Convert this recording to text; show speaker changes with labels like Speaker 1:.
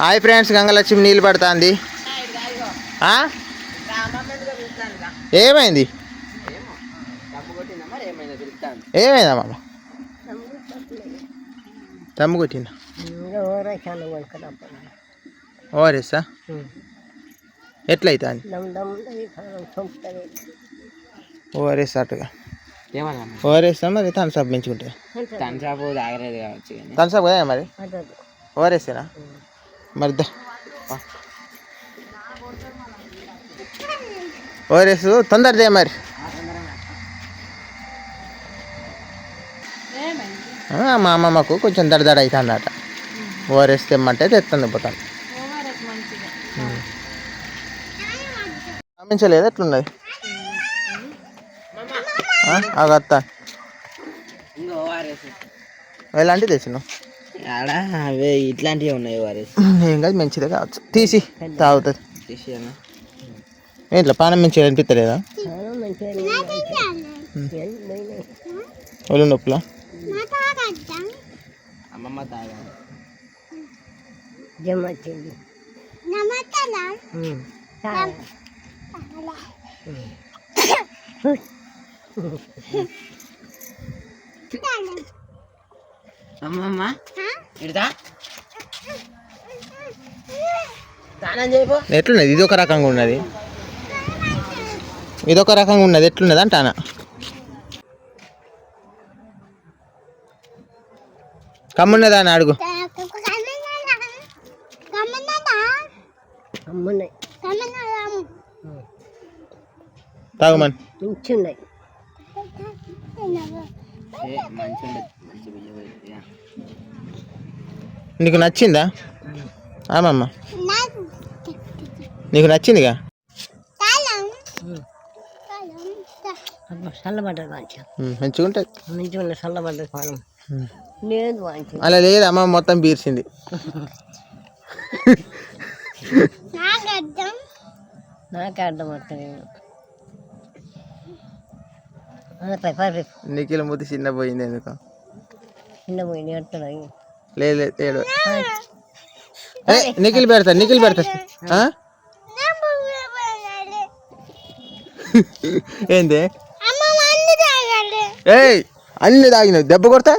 Speaker 1: Hi friends, Gangalakshmi నీళ్ళు పడుతుంది. ఏమైంది ఏమైందా మామ? దమ్ము కొట్టిందా? ఓఆర్ఎస్సా? ఎట్లయితే ఓఆర్ఎస్ అట్టుగా ఓఆర్ఎస్ మరి థమ్స్అప్ పెంచుకుంటే థమ్స్అప్ కదా మరి ఓఆర్ఎస్సేనా మరి ఓఆర్ఎస్ తొందరదే మరి. మా అమ్మమ్మకు కొంచెం దడదడ అవుతుందట. ఓఆర్ఎస్ తెమ్మంటే తెస్తుంది పోతాను. గమనించలేదు ఎట్లున్నది అత్త ఎలాంటివి తెచ్చినావు?
Speaker 2: అవే ఇట్లాంటివి ఉన్నాయి.
Speaker 1: ఏం కాదు, మంచిదే కావచ్చు. తీసి తాగుతుంది. ఏంట్లో పానం మంచిగా అనిపిస్తలేదా? ఒళ్ళు నొప్పులా?
Speaker 2: అమ్మమ్మ తాగా అమ్మమ్మ ఇడతా
Speaker 1: ఎట్లున్నది? ఇదొక రకంగా ఉన్నది, ఇదొక రకంగా ఉన్నది. ఎట్లున్నది అంటానా? కమ్మున్నదా అని అడుగు. తాగమని నీకు నచ్చిందా? ఆమమ్మ నీకు నచ్చిందిగా? మంచిగా ఉంటుంది. అలా లేదు, అమ్మ మొత్తం పీర్చింది. నిఖిల్ ముద్దు చిన్న పోయింది. ఎందుకు లేదు లేదు, నిఖిల్ పెడతా ఏంది? ఏయ్ అన్ని తాగినావు, దెబ్బ కొడతా